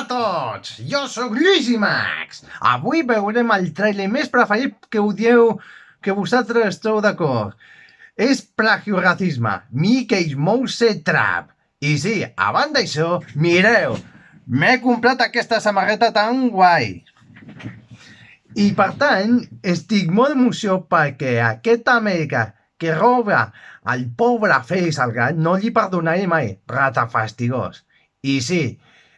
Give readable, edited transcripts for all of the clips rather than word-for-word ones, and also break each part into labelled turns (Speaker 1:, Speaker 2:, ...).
Speaker 1: a tots! Jo sóc Lluís i Max. Avui veurem el trailer més preferit que odieu, que vosaltres esteu d'acord. És Plagioracisme, Mickey Mouse Trap. I sí, a banda d'això, mireu, m'he comprat aquesta samarreta tan guai. I per tant, estic molt emocionat perquè aquest Amèrica que roba el pobre Félix el Gran no li perdonaré mai, ratafastigós. I sí,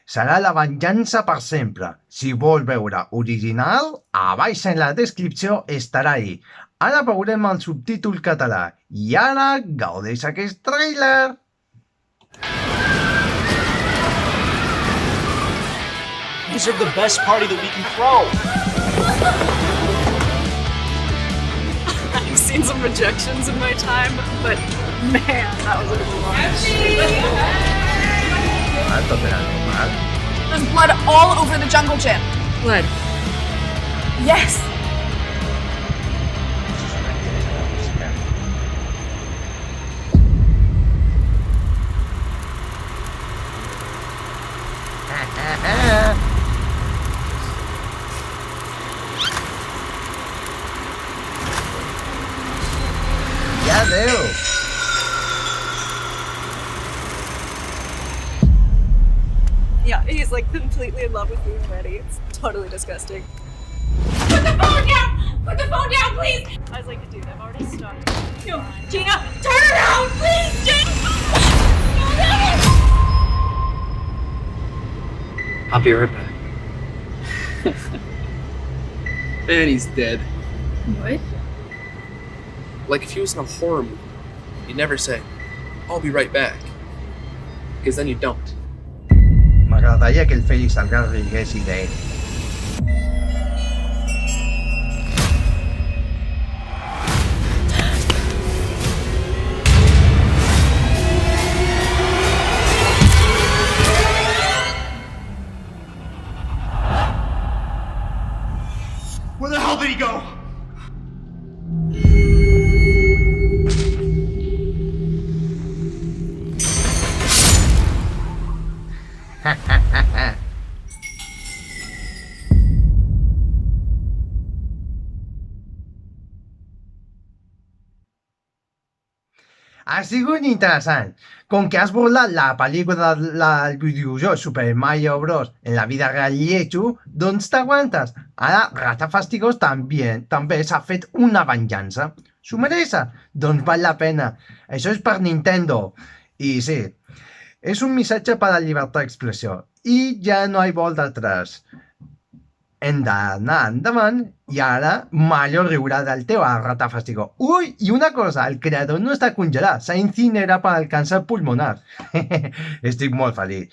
Speaker 1: serà la venjança per sempre. Si vol veure original, a baix en la descripció estarà ahí. Ara veurem el subtítol català. I ara gaudeix aquest tràiler!
Speaker 2: These are the best party that we can throw.
Speaker 3: I've seen some rejections in my time, but man, that was a launch.
Speaker 4: There's blood all over the jungle gym.
Speaker 3: Blood.
Speaker 4: Yes.
Speaker 1: Ja adeu!
Speaker 3: Yeah, he's like completely in love with me already. It's totally disgusting.
Speaker 4: Put the phone down! Put the phone down, please!
Speaker 3: I was like, dude, I've already started.
Speaker 4: No, Gina, turn around, please, Gina!
Speaker 2: I'll be right back. And he's dead.
Speaker 4: What?
Speaker 2: Like if he was in a horror movie, you'd never say, I'll be right back. Because then you don't.
Speaker 1: M'agradaria que el Félix el Gran rigués d'ell.
Speaker 2: Where the hell did he go?
Speaker 1: Ha sigut interessant. Com que has burlat la pel·lícula del videojoc Super Mario Bros. En la vida real lletjo, doncs t'aguantes. Ara, Rata Fastigós també s'ha fet una venjança. S'ho mereix? Doncs val la pena. Això és per Nintendo. I sí, és un missatge per a la llibertat d'expressió. I ja no hi volta atrás. Hem d'anar endavant i ara Mario riurà del teu a Rata Fastigó. Ui, i una cosa, el creador no està congelat, s'ha incinerat per al càncer pulmonar. Estic molt feliç.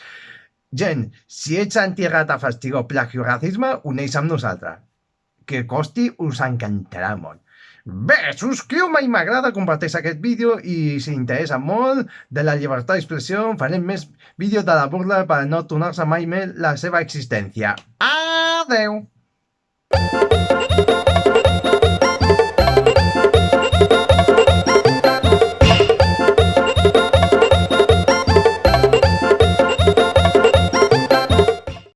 Speaker 1: Gent, si ets anti-Rata Fastigó plagioracisme, uneix amb nosaltres. Que costi us encantarà molt. Bé, subscriu-me i m'agrada, comparteix aquest vídeo i si interessa molt de la llibertat d'expressió farem més vídeos de la burla per no tornar-se mai més la seva existència. Adeu!